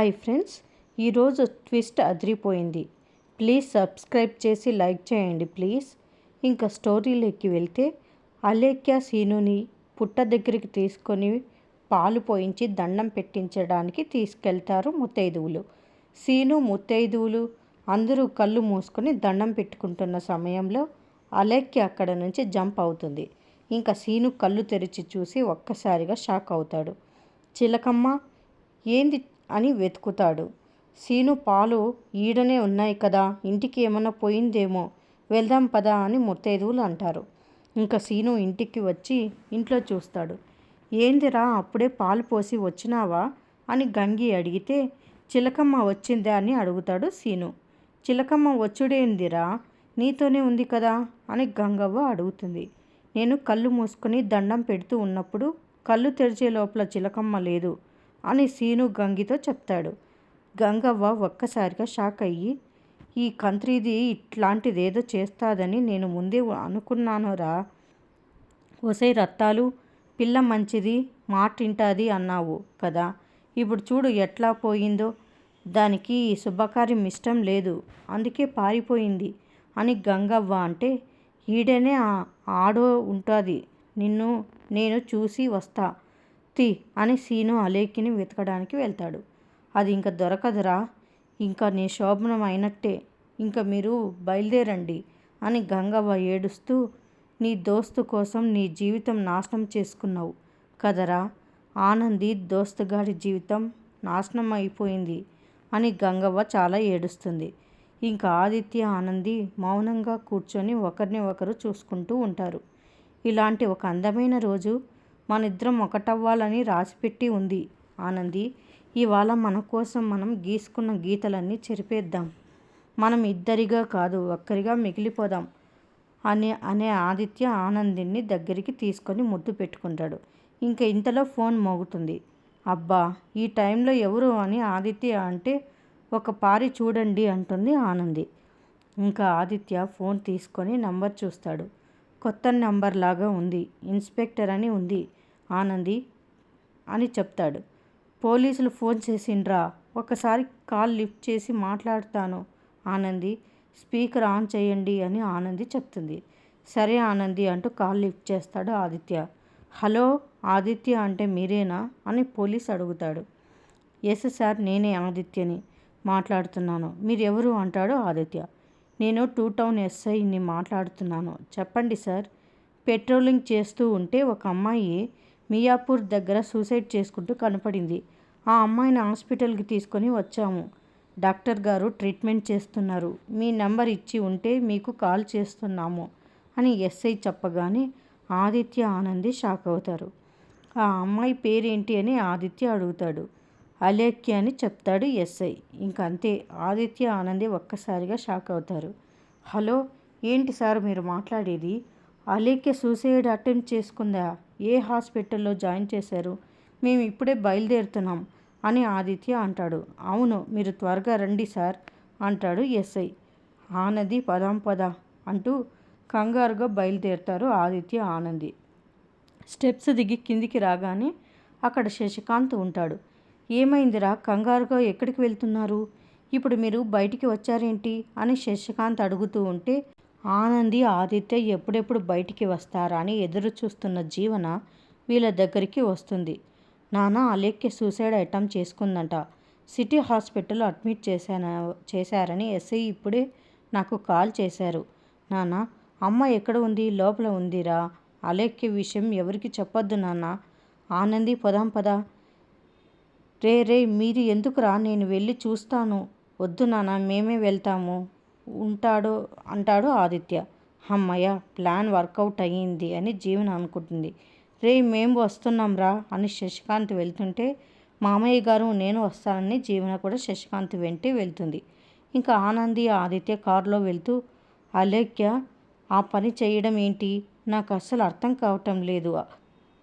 Hi friends, ఈరోజు twist అదిరిపోయింది. Please subscribe చేసి లైక్ చేయండి ప్లీజ్. ఇంకా స్టోరీలోకి వెళ్తే అలేఖ్య సీనుని పుట్ట దగ్గరికి తీసుకొని పాలు పోయించి దండం పెట్టించడానికి తీసుకెళ్తారు ముత్తైదువులు. సీను ముత్తైదువులు అందరూ కళ్ళు మూసుకొని దండం పెట్టుకుంటున్న సమయంలో అలేఖ్య అక్కడ నుంచి జంప్ అవుతుంది. ఇంకా సీను కళ్ళు తెరిచి చూసి ఒక్కసారిగా షాక్ అవుతాడు. చిలకమ్మ ఏంది అని వెతుకుతాడు. సీను పాలు ఈడనే ఉన్నాయి కదా, ఇంటికి ఏమన్నా పోయిందేమో, వెళ్దాం పదా అని ముత్తైదువులు అంటారు. ఇంకా సీను ఇంటికి వచ్చి ఇంట్లో చూస్తాడు. ఏందిరా అప్పుడే పాలు పోసి వచ్చినావా అని గంగి అడిగితే చిలకమ్మ వచ్చిందా అని అడుగుతాడు సీను. చిలకమ్మ వచ్చుడేందిరా, నీతోనే ఉంది కదా అని గంగవ్వ అడుగుతుంది. నేను కళ్ళు మూసుకొని దండం పెడుతూ ఉన్నప్పుడు కళ్ళు తెరిచే లోపల చిలకమ్మ లేదు అని సీను గంగితో చెప్తాడు. గంగవ్వ ఒక్కసారిగా షాక్ అయ్యి, ఈ కంత్రీది ఇట్లాంటిదేదో చేస్తాదని నేను ముందే అనుకున్నానురా. ఒసై రత్తాలు, పిల్ల మంచిది, మాటింటాది అన్నావు కదా, ఇప్పుడు చూడు ఎట్లా పోయిందో. దానికి శుభకార్యం ఇష్టం లేదు, అందుకే పారిపోయింది అని గంగవ్వ అంటే, ఈడనే ఆడో ఉంటుంది, నేను చూసి వస్తా తి అని సీను అలేఖ్యని వెతకడానికి వెళ్తాడు. అది ఇంకా దొరకదురా, ఇంకా నీ శోభనం అయినట్టే, ఇంకా మీరు బయలుదేరండి అని గంగవ్వ ఏడుస్తూ, నీ దోస్తు కోసం నీ జీవితం నాశనం చేసుకున్నావు కదరా, ఆనంది దోస్తుగాడి జీవితం నాశనం అయిపోయింది అని గంగవ్వ చాలా ఏడుస్తుంది. ఇంకా ఆదిత్య ఆనంది మౌనంగా కూర్చొని ఒకరిని ఒకరు చూసుకుంటూ ఉంటారు. ఇలాంటి ఒక అందమైన రోజు మనిద్దరం ఒకటవ్వాలని రాసిపెట్టి ఉంది ఆనంది. ఇవాళ మన కోసం మనం గీసుకున్న గీతలన్నీ మనం ఇద్దరిగా కాదు ఒక్కరిగా మిగిలిపోదాం అనే ఆదిత్య ఆనందిని దగ్గరికి తీసుకొని ముద్దు పెట్టుకుంటాడు. ఇంకా ఇంతలో ఫోన్ మోగుతుంది. అబ్బా ఈ టైంలో ఎవరు అని ఆదిత్య అంటే, ఒక పారి చూడండి అంటుంది ఆనంది. ఇంకా ఆదిత్య ఫోన్ తీసుకొని నంబర్ చూస్తాడు. కొత్త నంబర్ లాగా ఉంది, ఇన్స్పెక్టర్ అని ఉంది ఆనంది అని చెప్తాడు. పోలీసులు ఫోన్ చేసిండ్రా, ఒకసారి కాల్ లిఫ్ట్ చేసి మాట్లాడతాను ఆనంది, స్పీకర్ ఆన్ చేయండి అని ఆనంది చెప్తుంది. సరే ఆనంది అంటూ కాల్ లిఫ్ట్ చేస్తాడు ఆదిత్య. హలో ఆదిత్య అంటే మీరేనా అని పోలీస్ అడుగుతాడు. ఎస్ సార్, నేనే ఆదిత్యని మాట్లాడుతున్నాను, మీరెవరు అంటాడు ఆదిత్య. నేను 2 టౌన్ ఎస్ఐని మాట్లాడుతున్నాను, చెప్పండి సార్. పెట్రోలింగ్ చేస్తూ ఉంటే ఒక అమ్మాయి మియాపూర్ దగ్గర సూసైడ్ చేసుకుంటూ కనపడింది. ఆ అమ్మాయిని హాస్పిటల్కి తీసుకొని వచ్చాము. డాక్టర్ గారు ట్రీట్మెంట్ చేస్తున్నారు. మీ నెంబర్ ఇచ్చి ఉంటే మీకు కాల్ చేస్తున్నాము అని ఎస్ఐ చెప్పగానే ఆదిత్య ఆనంది షాక్ అవుతారు. ఆ అమ్మాయి పేరేంటి అని ఆదిత్య అడుగుతాడు. అలేఖ్య అని చెప్తాడు ఎస్ఐ. ఇంకంతే, ఆదిత్య ఆనంది ఒక్కసారిగా షాక్ అవుతారు. హలో, ఏంటి సార్ మీరు మాట్లాడేది? అలేఖ్య సూసైడ్ అటెంప్ట్ చేసుకుందా? ఏ హాస్పిటల్లో జాయిన్ చేశారు? మేము ఇప్పుడే బయలుదేరుతున్నాం అని ఆదిత్య అంటాడు. అవును, మీరు త్వరగా రండి సార్ అంటాడు ఎస్ఐ. ఆనంది పదాం పద అంటూ కంగారుగా బయలుదేరుతారు ఆదిత్య ఆనంది. స్టెప్స్ దిగి కిందికి రాగానే అక్కడ శశికాంత్ ఉంటాడు. ఏమైందిరా, కంగారుగా ఎక్కడికి వెళ్తున్నారు? ఇప్పుడు మీరు బయటికి వచ్చారేంటి అని శశికాంత్ అడుగుతూ ఉంటే, ఆనంది ఆదిత్య ఎప్పుడెప్పుడు బయటికి వస్తారా అని ఎదురు చూస్తున్న జీవన వీళ్ళ దగ్గరికి వస్తుంది. నాన్న, అలేఖ్య సూసైడ్ అటెంప్ట్ చేసుకుందంట, సిటీ హాస్పిటల్లో అడ్మిట్ చేశారని ఎస్ఐ ఇప్పుడే నాకు కాల్ చేశారు. నాన్న, అమ్మ ఎక్కడ ఉంది? లోపల ఉందిరా. అలేఖ్య విషయం ఎవరికి చెప్పొద్దు నాన్న. ఆనంది పదాం పదా. రే మీరు ఎందుకురా, నేను వెళ్ళి చూస్తాను. వద్దు నాన్న, మేమే వెళ్తాము అంటాడు ఆదిత్య. అమ్మయ్య, ప్లాన్ వర్కౌట్ అయ్యింది అని జీవన అనుకుంటుంది. రే మేము వస్తున్నాం రా అని శశికాంత్ వెళ్తుంటే, మామయ్య గారు నేను వస్తానని జీవన కూడా శశికాంత్ వెంటే వెళ్తుంది. ఇంకా ఆనంది ఆదిత్య కారులో వెళ్తూ, అలేఖ్య ఆ పని చేయడం ఏంటి, నాకు అస్సలు అర్థం కావటం లేదు.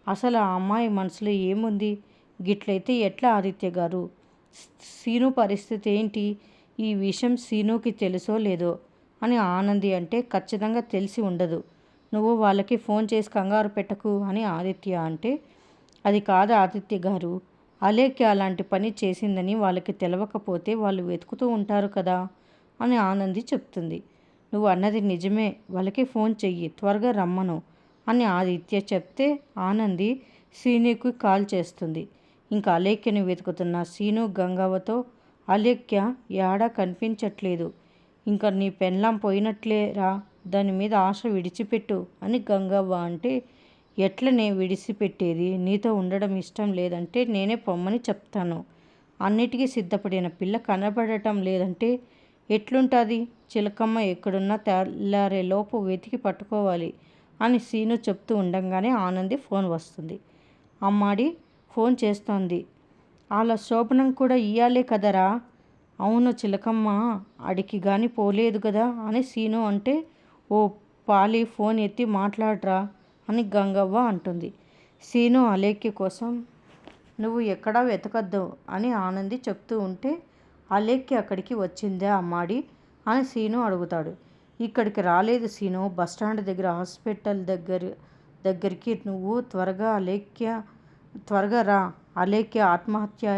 అసలు ఆ అమ్మాయి మనసులో ఏముంది? గిట్లయితే ఎట్లా ఆదిత్య గారు? సీను పరిస్థితి ఏంటి? ఈ విషయం సీనుకి తెలుసో లేదో అని ఆనంది అంటే, ఖచ్చితంగా తెలిసి ఉండదు. నువ్వు వాళ్ళకి ఫోన్ చేసి కంగారు పెట్టకు అని ఆదిత్య అంటే, అది కాదు ఆదిత్య గారు, అలేఖ్య అలాంటి పని చేసిందని వాళ్ళకి తెలవకపోతే వాళ్ళు వెతుకుతూ ఉంటారు కదా అని ఆనంది చెప్తుంది. నువ్వు అన్నది నిజమే, వాళ్ళకి ఫోన్ చెయ్యి, త్వరగా రమ్మను అని ఆదిత్య చెప్తే ఆనంది సీనుకి కాల్ చేస్తుంది. ఇంకా అలేఖ్యని వెతుకుతున్న సీను గంగవ్వతో, అలేఖ్య ఏడా కనిపించట్లేదు, ఇంకా నీ పెళ్ళాం పోయినట్లేరా, దాని మీద ఆశ విడిచిపెట్టు అని గంగవ్వ అంటే, ఎట్లనే విడిచిపెట్టేది, నీతో ఉండడం ఇష్టం లేదంటే నేనే పొమ్మని చెప్తాను, అన్నిటికీ సిద్ధపడిన పిల్ల కనబడటం లేదంటే ఎట్లుంటుంది, చిలకమ్మ ఎక్కడున్నా తెల్లారేలోపు వెతికి పట్టుకోవాలి అని సీను చెప్తూ ఉండంగానే ఆనంది ఫోన్ వస్తుంది. అమ్మాడి ఫోన్ చేస్తోంది. అలా శోభనం కూడా ఇయ్యాలే కదరా. అవును చిలకమ్మ అడికి గాని పోలేదు కదా అని సీను అంటే, ఓ పాలి ఫోన్ ఎత్తి మాట్లాడరా అని గంగవ్వ అంటుంది. సీను అలేఖ్య కోసం నువ్వు ఎక్కడా వెతకద్దు అని ఆనంది చెప్తూ ఉంటే, అలేఖ్య అక్కడికి వచ్చిందా అమ్మాడి అని సీను అడుగుతాడు. ఇక్కడికి రాలేదు సీను, బస్టాండ్ దగ్గర హాస్పిటల్ దగ్గరికి నువ్వు త్వరగా రా, అలేఖ్య ఆత్మహత్య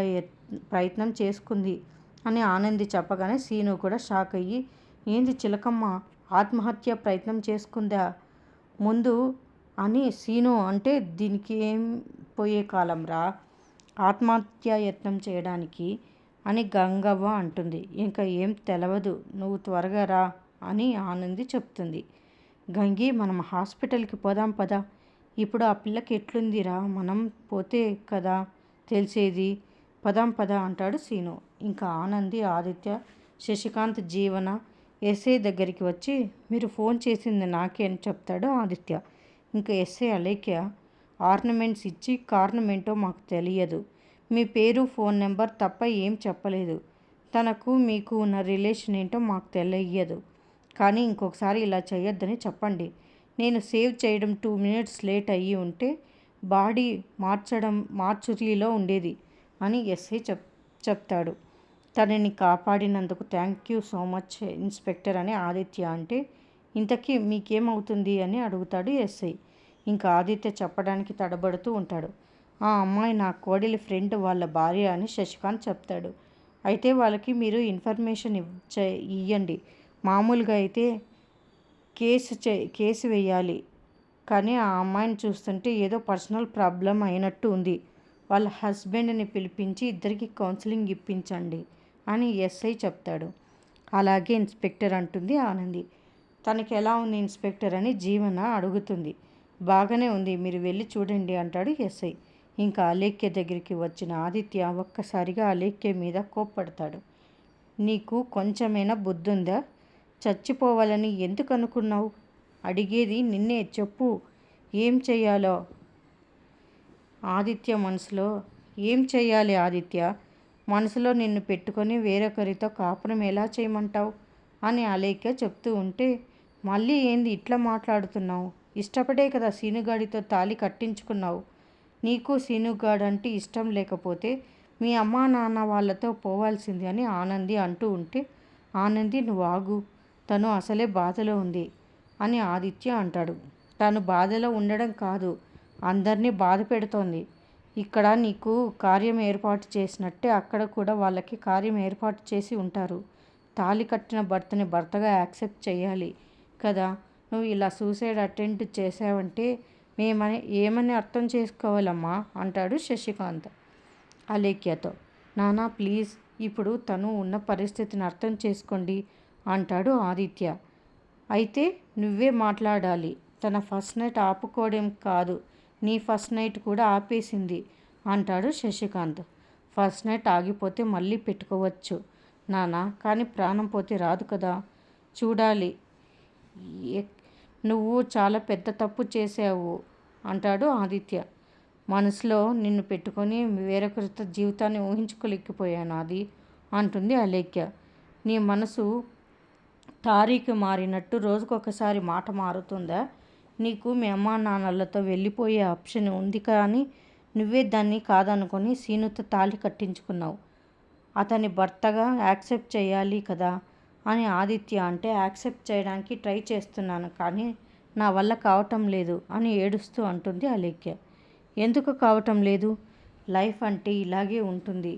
ప్రయత్నం చేసుకుంది అని ఆనంది చెప్పగానే సీను కూడా షాక్ అయ్యి, ఏంది చిలకమ్మ ఆత్మహత్య ప్రయత్నం చేసుకుందా ముందు అని సీను అంటే, దీనికి ఏం పోయే కాలం రా ఆత్మహత్య యత్నం చేయడానికి అని గంగవ్వ అంటుంది. ఇంకా ఏం తెలవదు, నువ్వు త్వరగా రా అని ఆనంది చెప్తుంది. గంగి మనం హాస్పిటల్కి పోదాం పదా, ఇప్పుడు ఆ పిల్లకి ఎట్లుందిరా, మనం పోతే కదా తెలిసేది, పదాం పదా అంటాడు సీను. ఇంకా ఆనంది, ఆదిత్య, శశికాంత్, జీవన ఎస్ఐ దగ్గరికి వచ్చి, మీరు ఫోన్ చేసింది నాకే అని చెప్తాడు ఆదిత్య. ఇంకా ఎస్ఐ అలేఖ్య ఆర్నమెంట్స్ ఇచ్చి కారణం ఏంటో మాకు తెలియదు, మీ పేరు ఫోన్ నెంబర్ తప్ప ఏం చెప్పలేదు, తనకు మీకు ఉన్న రిలేషన్ ఏంటో మాకు తెలియదు, కానీ ఇంకొకసారి ఇలా చేయొద్దని చెప్పండి, నేను సేవ్ చేయడం 2 minutes లేట్ అయ్యి ఉంటే బాడీ మార్చురీలో ఉండేది అని ఎస్ఐ చెప్తాడు. తనని కాపాడినందుకు thank you so much inspector అని ఆదిత్య అంటే, ఇంతకీ మీకేమవుతుంది అని అడుగుతాడు ఎస్ఐ. ఇంకా ఆదిత్య చెప్పడానికి తడబడుతూ ఉంటాడు. ఆ అమ్మాయి నా కోడలి ఫ్రెండ్ వాళ్ళ భార్య అని శశికాంత్ చెప్తాడు. అయితే వాళ్ళకి మీరు ఇన్ఫర్మేషన్ ఇవ్వండి, మామూలుగా అయితే కేసు వేయాలి, కానీ ఆ అమ్మాయిని చూస్తుంటే ఏదో పర్సనల్ ప్రాబ్లం అయినట్టు ఉంది, వాళ్ళ హస్బెండ్ని పిలిపించి ఇద్దరికి కౌన్సిలింగ్ ఇప్పించండి అని ఎస్ఐ చెప్తాడు. అలాగే ఇన్స్పెక్టర్ అంటుంది ఆనంది. తనకి ఎలా ఉంది ఇన్స్పెక్టర్ అని జీవన అడుగుతుంది. బాగానే ఉంది, మీరు వెళ్ళి చూడండి అంటాడు ఎస్ఐ. ఇంకా అలేఖ్య దగ్గరికి వచ్చిన ఆదిత్య ఒక్కసారిగా అలేఖ్య మీద కోప్పడతాడు. నీకు కొంచెమైనా బుద్ధుందా, చచ్చిపోవాలని ఎందుకు అనుకున్నావు, అడిగేది నిన్నే, చెప్పు ఏం చెయ్యాలో. ఆదిత్య మనసులో, ఏం చెయ్యాలి ఆదిత్య, మనసులో నిన్ను పెట్టుకొని వేరొకరితో కాపురం ఎలా చేయమంటావు అని అలేఖ్య చెప్తూ ఉంటే, మళ్ళీ ఏంది ఇట్లా మాట్లాడుతున్నావు, ఇష్టపడే కదా సీనుగాడితో తాళి కట్టించుకున్నావు, నీకు సీనుగాడంటే ఇష్టం లేకపోతే మీ అమ్మా నాన్న వాళ్ళతో పోవాల్సింది అని ఆనంది అంటూ ఉంటే, ఆనంది నువ్వు ఆగు, తను అసలే బాధలో ఉంది అని ఆదిత్య అంటాడు. తను బాధలో ఉండడం కాదు, అందరినీ బాధ పెడుతోంది, ఇక్కడ నీకు కార్యం ఏర్పాటు చేసినట్టే అక్కడ కూడా వాళ్ళకి కార్యం ఏర్పాటు చేసి ఉంటారు, తాళి కట్టిన భర్తని భర్తగా యాక్సెప్ట్ చేయాలి కదా, నువ్వు ఇలా సూసైడ్ అటెంప్ట్ చేసావంటే ఏమని అర్థం చేసుకోవాలమ్మా అంటాడు శశికాంత్ అలేఖ్యతో. నానా ప్లీజ్, ఇప్పుడు తను ఉన్న పరిస్థితిని అర్థం చేసుకోండి అంటాడు ఆదిత్య. అయితే నువ్వే మాట్లాడాలి, తన ఫస్ట్ నైట్ ఆపుకోవడం కాదు, నీ ఫస్ట్ నైట్ కూడా ఆపేసింది అంటాడు శశికాంత్. ఫస్ట్ నైట్ ఆగిపోతే మళ్ళీ పెట్టుకోవచ్చు నాన్న, కానీ ప్రాణం పోతే రాదు కదా, చూడాలి, నువ్వు చాలా పెద్ద తప్పు చేసావు అంటాడు ఆదిత్య. మనసులో నిన్ను పెట్టుకొని వేరొకరితో జీవితాన్ని ఊహించుకోలేకపోయాను అది అంటుంది అలేఖ్య. నీ మనసు తారీఖు మారినట్టు రోజుకొకసారి మాట మారుతుందా, నీకు మీ అమ్మా నాన్నలతో వెళ్ళిపోయే ఆప్షన్ ఉంది, కానీ నువ్వే దాన్ని కాదనుకొని సీనుతో తాళి కట్టించుకున్నావు, అతని భర్తగా యాక్సెప్ట్ చేయాలి కదా అని ఆదిత్య అంటే, యాక్సెప్ట్ చేయడానికి ట్రై చేస్తున్నాను కానీ నా వల్ల కావటం లేదు అని ఏడుస్తూ అంటుంది అలేఖ్య. ఎందుకు కావటం లేదు, లైఫ్ అంటే ఇలాగే ఉంటుంది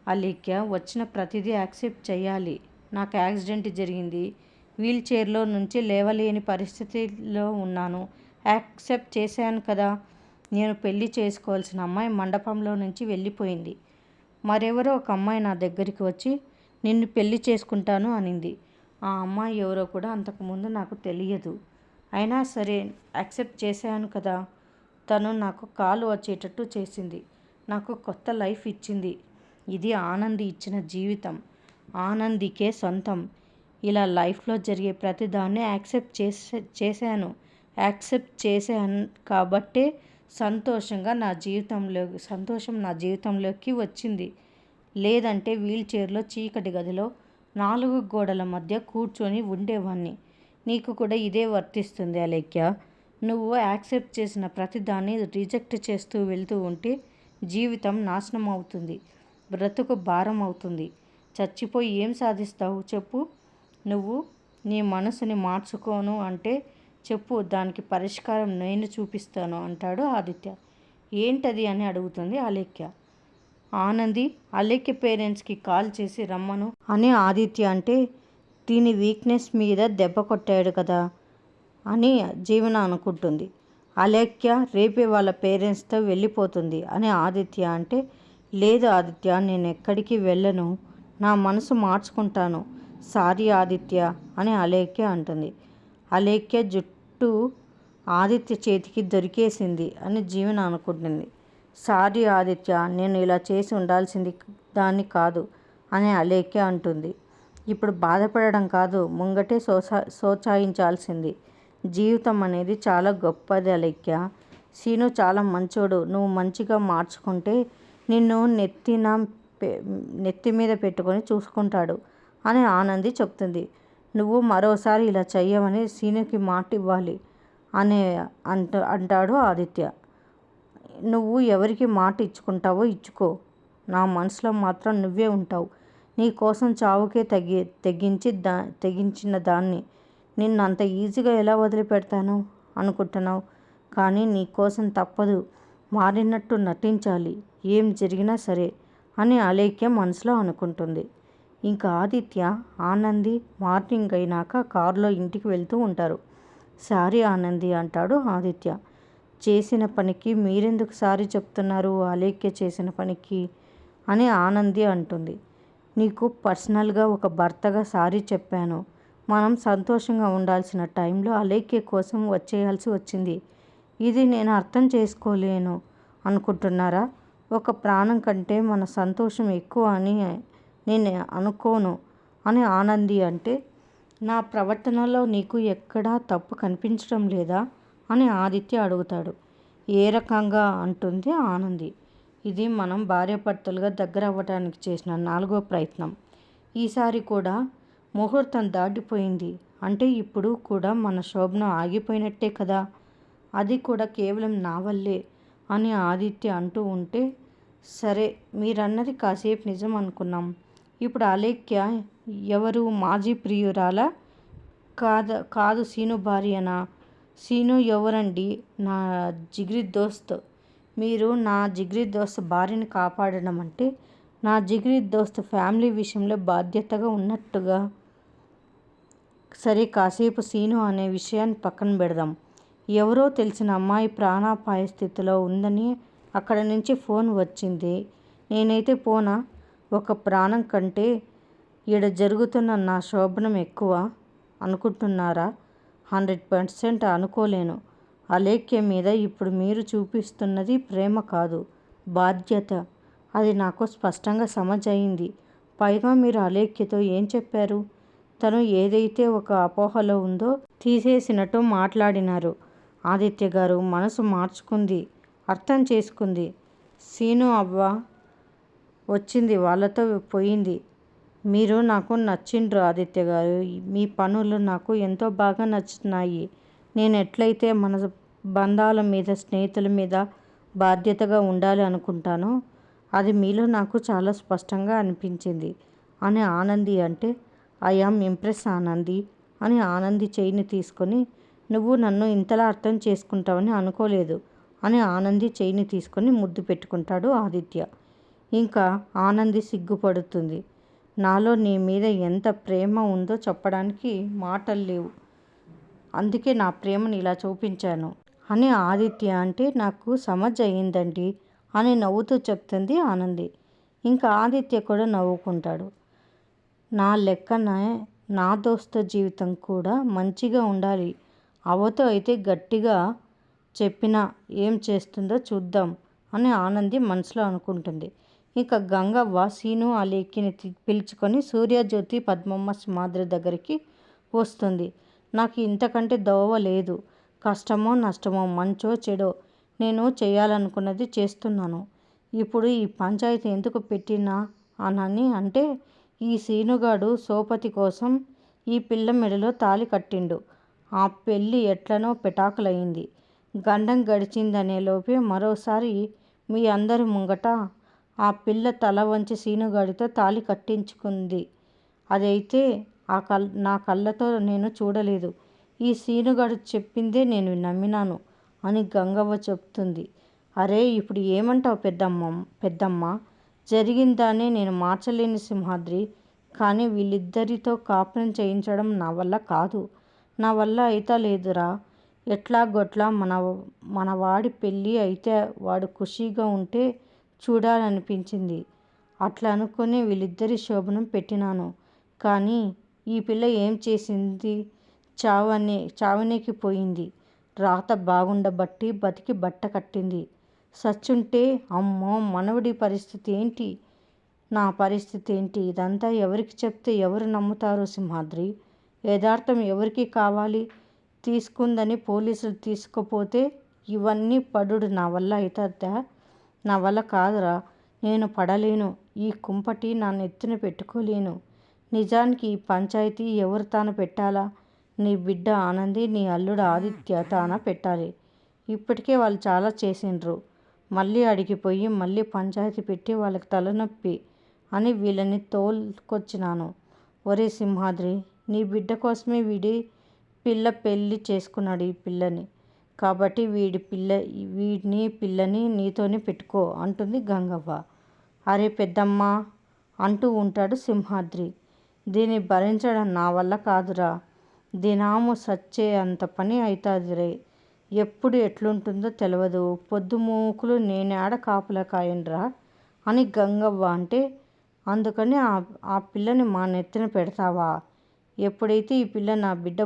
అలేఖ్య. వచ్చిన ప్రతిదీ యాక్సెప్ట్ చేయాలి. నాకు యాక్సిడెంట్ జరిగింది, వీల్ చైర్లో నుంచి లేవలేని పరిస్థితిలో ఉన్నాను, యాక్సెప్ట్ చేశాను కదా. నేను పెళ్లి చేసుకోవాల్సిన అమ్మాయి మండపంలో నుంచి వెళ్ళిపోయింది. మరెవరో ఒక అమ్మాయి నా దగ్గరికి వచ్చి నిన్ను పెళ్లి చేసుకుంటాను అనింది. ఆ అమ్మాయి ఎవరో కూడా అంతకుముందు నాకు తెలియదు. అయినా సరే యాక్సెప్ట్ చేశాను కదా. తను నాకు కాలు వచ్చేటట్టు చేసింది, నాకు కొత్త లైఫ్ ఇచ్చింది. ఇది ఆనంది ఇచ్చిన జీవితం, ఆనందికే సొంతం. ఇలా లైఫ్లో జరిగే ప్రతిదాన్ని యాక్సెప్ట్ చేశాను. యాక్సెప్ట్ చేశాను కాబట్టే సంతోషం నా జీవితంలోకి వచ్చింది. లేదంటే వీల్ చైర్లో చీకటి గదిలో 4 గోడల మధ్య కూర్చొని ఉండేవాణ్ణి. నీకు కూడా ఇదే వర్తిస్తుంది అలేఖ్య. నువ్వు యాక్సెప్ట్ చేసిన ప్రతిదాన్ని రిజెక్ట్ చేస్తూ వెళ్తూ ఉంటే జీవితం నాశనం అవుతుంది, బ్రతుకు భారం అవుతుంది. చచ్చిపోయి ఏం సాధిస్తావు చెప్పు. నువ్వు నీ మనసుని మార్చుకోను అంటే చెప్పు, దానికి పరిష్కారం నేను చూపిస్తాను అంటాడు ఆదిత్య. ఏంటది అని అడుగుతుంది అలేఖ్య. ఆనంది అలేఖ్య పేరెంట్స్కి కాల్ చేసి రమ్మను అని ఆదిత్య అంటే, దీని వీక్నెస్ మీద దెబ్బ కొట్టాడు కదా అని జీవన అనుకుంటుంది. అలేఖ్య రేపే వాళ్ళ పేరెంట్స్తో వెళ్ళిపోతుంది అని ఆదిత్య అంటే, లేదు ఆదిత్య, నేను ఎక్కడికి వెళ్ళను, నా మనసు మార్చుకుంటాను. సారీ ఆదిత్య అని అలేఖ్య అంటుంది. అలేఖ్య జుట్టు ఆదిత్య చేతికి దొరికేసింది అని జీవన అనుకుంటుంది. సారీ ఆదిత్య, నేను ఇలా చేసి ఉండాల్సింది దాన్ని కాదు అని అలేఖ్య అంటుంది. ఇప్పుడు బాధపడడం కాదు, ముంగటే సోచాయించాల్సింది. జీవితం అనేది చాలా గొప్పది అలేఖ్య. సీను చాలా మంచోడు, నువ్వు మంచిగా మార్చుకుంటే నిన్ను నెత్తి మీద పెట్టుకొని చూసుకుంటాడు అని ఆనంది చెప్తుంది. నువ్వు మరోసారి ఇలా చెయ్యమని సీనుకి మాట ఇవ్వాలి అని అంటాడు ఆదిత్య. నువ్వు ఎవరికి మాట ఇచ్చుకుంటావో ఇచ్చుకో, నా మనసులో మాత్రం నువ్వే ఉంటావు. నీ కోసం చావుకే తెగించిన దాన్ని నిన్ను అంత ఈజీగా ఎలా వదిలిపెడతాను అనుకుంటున్నావు? కానీ నీ కోసం తప్పదు, మారినట్టు నటించాలి, ఏం జరిగినా సరే అని అలేఖ్య మనసులో అనుకుంటుంది. ఇంకా ఆదిత్య ఆనంది మార్నింగ్ అయినాక కారులో ఇంటికి వెళ్తూ ఉంటారు. సారీ ఆనంది అంటాడు ఆదిత్య. చేసిన పనికి మీరెందుకు సారీ చెప్తున్నారు? అలేఖ్య చేసిన పనికి అని ఆనంది అంటుంది. నీకు పర్సనల్గా ఒక భర్తగా సారీ చెప్పాను. మనం సంతోషంగా ఉండాల్సిన టైంలో అలేఖ్య కోసం వచ్చేయాల్సి వచ్చింది. ఇది నేను అర్థం చేసుకోలేను అనుకుంటున్నారా? ఒక ప్రాణం కంటే మన సంతోషం ఎక్కువ అని నేను అనుకోను అని ఆనంది అంటే, నా ప్రవర్తనలో నీకు ఎక్కడా తప్పు కనిపించడం లేదా అని ఆదిత్య అడుగుతాడు. ఏ రకంగా అంటుంది ఆనంది. ఇది మనం భార్యాభర్తలుగా దగ్గర అవ్వడానికి చేసిన 4వ ప్రయత్నం. ఈసారి కూడా ముహూర్తం దాటిపోయింది అంటే ఇప్పుడు కూడా మన శోభనం ఆగిపోయినట్టే కదా. అది కూడా కేవలం నా వల్లే అని ఆదిత్య అంటూ ఉంటే, సరే మీరన్నది కాసేపు నిజం అనుకున్నాం. ఇప్పుడు అలేఖ్య ఎవరు? మాజీ ప్రియురాలా? కాదు సీను భార్యనా? సీను ఎవరండి? నా జిగిరి దోస్త్. మీరు నా జిగిరి దోస్త్ భార్యని కాపాడడం అంటే నా జిగిరి దోస్త్ ఫ్యామిలీ విషయంలో బాధ్యతగా ఉన్నట్టుగా. సరే కాసేపు సీను అనే విషయాన్ని పక్కన పెడదాం. ఎవరో తెలిసిన అమ్మాయి ప్రాణాపాయ స్థితిలో ఉందని అక్కడ నుంచి ఫోన్ వచ్చింది. నేనైతే పోనా? ఒక ప్రాణం కంటే ఈడ జరుగుతున్న నా శోభనం ఎక్కువ అనుకుంటున్నారా? 100% అనుకోలేను. అలేఖ్య మీద ఇప్పుడు మీరు చూపిస్తున్నది ప్రేమ కాదు, బాధ్యత. అది నాకు స్పష్టంగా సమజయింది. పైగా మీరు అలేఖ్యతో ఏం చెప్పారు? తను ఏదైతే ఒక అపోహలో ఉందో తీసేసినట్టు మాట్లాడినారు. ఆదిత్య గారు మనసు మార్చుకుంది, అర్థం చేసుకుంది. సీను అవ్వ వచ్చింది, వాళ్ళతో పోయింది. మీరు నాకు నచ్చిండ్రు ఆదిత్య గారు. మీ పనులు నాకు ఎంతో బాగా నచ్చుతున్నాయి. నేను ఎట్లయితే మన బంధాల మీద, స్నేహితుల మీద బాధ్యతగా ఉండాలి అనుకుంటానో అది మీలో నాకు చాలా స్పష్టంగా అనిపించింది అని ఆనంది అంటే, ఐ యామ్ ఇంప్రెస్ ఆనంది అని ఆనంది చేయిని తీసుకొని, నువ్వు నన్ను ఇంతలా అర్థం చేసుకుంటావని అనుకోలేదు. అని ఆనంది చేయిని తీసుకొని ముద్దు పెట్టుకుంటాడు ఆదిత్య. ఇంకా ఆనంది సిగ్గుపడుతుంది. నాలో నీ మీద ఎంత ప్రేమ ఉందో చెప్పడానికి మాటలు లేవు, అందుకే నా ప్రేమను ఇలా చూపించాను అని ఆదిత్య అంటే నాకు సమజ్ అయ్యిందండి అని నవ్వుతూ చెప్తుంది ఆనంది. ఇంకా ఆదిత్య కూడా నవ్వుకుంటాడు. నా లెక్కనే నా దోస్తు జీవితం కూడా మంచిగా ఉండాలి, అవ్వతో అయితే గట్టిగా చెప్పినా ఏం చేస్తుందో చూద్దాం అని ఆనంది మనసులో అనుకుంటుంది. ఇంకా గంగవ్వ సీను అలేఖ్యని పిలుచుకొని సూర్యజ్యోతి పద్మమ్మ సింహాద్రి దగ్గరికి వస్తుంది. నాకు ఇంతకంటే దోవ లేదు, కష్టమో నష్టమో మంచో చెడో నేను చేయాలనుకున్నది చేస్తున్నాను. ఇప్పుడు ఈ పంచాయతీ ఎందుకు పెట్టినా అని అంటే ఈ సీనుగాడు సోపతి కోసం ఈ పిల్ల మెడలో తాళి కట్టిండు. ఆ పెళ్ళి ఎట్లనో పెటాకులయ్యింది. గండం గడిచిందనే లోపే మరోసారి మీ అందరి ముంగట ఆ పిల్ల తల వంచి సీనుగాడితో తాళి కట్టించుకుంది. అదైతే నా కళ్ళతో నేను చూడలేదు, ఈ సీనుగాడు చెప్పిందే నేను నమ్మినాను అని గంగవ్వ చెప్తుంది. అరే ఇప్పుడు ఏమంటావు పెద్దమ్మ, జరిగిందానే నేను మార్చలేని సింహాద్రి, కానీ వీళ్ళిద్దరితో కాపురం చేయించడం నా వల్ల కాదు, నా వల్ల అయితే లేదురా. ఎట్లాగొట్లా మన వాడి పెళ్ళి అయితే వాడు ఖుషీగా ఉంటే చూడాలనిపించింది, అట్లా అనుకుని వీళ్ళిద్దరి శోభనం పెట్టినాను. కానీ ఈ పిల్ల ఏం చేసింది, చావనేకి పోయింది. రాత బాగుండబట్టి బతికి బట్ట కట్టింది. సచ్చుంటే అమ్మో మనవడి పరిస్థితి ఏంటి, నా పరిస్థితి ఏంటి, ఇదంతా ఎవరికి చెప్తే ఎవరు నమ్ముతారు సింహాద్రి? యథార్థం ఎవరికి కావాలి? తీసుకుందని పోలీసులు తీసుకుపోతే ఇవన్నీ పడుడు నా వల్ల అవుతుందా? నా వల్ల కాదురా, నేను పడలేను, ఈ కుంపటి నా నెత్తిన పెట్టుకోలేను. నిజానికి ఈ పంచాయతీ ఎవరు తాను పెట్టాలా? నీ బిడ్డ ఆనంది, నీ అల్లుడు ఆదిత్య తాన పెట్టాలి. ఇప్పటికే వాళ్ళు చాలా చేసిండ్రు, మళ్ళీ అడిగిపోయి మళ్ళీ పంచాయతీ పెట్టి వాళ్ళకి తలనొప్పి అని వీళ్ళని తోలుకొచ్చినాను. ఒరే సింహాద్రి, నీ బిడ్డ కోసమే వీడి పిల్ల పెళ్ళి చేసుకున్నాడు ఈ పిల్లని, కాబట్టి వీడిని పిల్లని నీతోనే పెట్టుకో అంటుంది గంగవ్వ. అరే పెద్దమ్మ అంటూ ఉంటాడు సింహాద్రి. దీన్ని భరించడం నా వల్ల కాదురా, దినాము సచ్చే అంత పని అవుతుంది. ఎప్పుడు ఎట్లుంటుందో తెలియదు, పొద్దుమూకులు నేనేడ కాపులా కాయనురా అని గంగవ్వ అంటే, అందుకని ఆ పిల్లని మా నెత్తిన పెడతావా? ఎప్పుడైతే ఈ పిల్ల నా బిడ్డ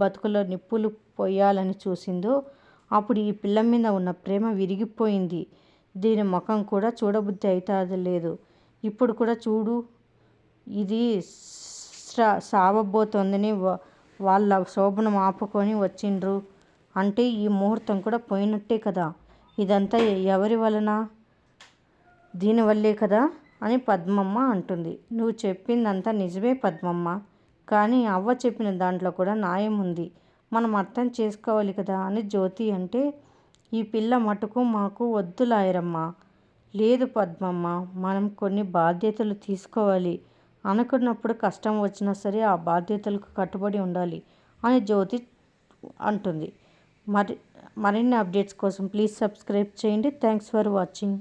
బతుకులో నిప్పులు పోయాలని చూసిందో అప్పుడు ఈ పిల్ల మీద ఉన్న ప్రేమ విరిగిపోయింది. దీని ముఖం కూడా చూడబుద్ధి అవుతుంది లేదు. ఇప్పుడు కూడా చూడు, ఇది సావబోతోందని వాళ్ళ శోభనం ఆపుకొని వచ్చిండ్రు అంటే ఈ ముహూర్తం కూడా పోయినట్టే కదా. ఇదంతా ఎవరి వలన? దీనివల్లే కదా అని పద్మమ్మ అంటుంది. నువ్వు చెప్పిందంతా నిజమే పద్మమ్మ, కానీ అవ్వ చెప్పిన దాంట్లో కూడా న్యాయం ఉంది, మనం అర్థం చేసుకోవాలి కదా అని జ్యోతి అంటే, ఈ పిల్ల మటుకు మాకు వద్దు లాయరమ్మ. లేదు పద్మమ్మ, మనం కొన్ని బాధ్యతలు తీసుకోవాలి, అనుకున్నప్పుడు కష్టం వచ్చినా సరే ఆ బాధ్యతలకు కట్టుబడి ఉండాలి అని జ్యోతి అంటుంది. మరిన్ని అప్డేట్స్ కోసం ప్లీజ్ సబ్స్క్రైబ్ చేయండి. Thanks for watching.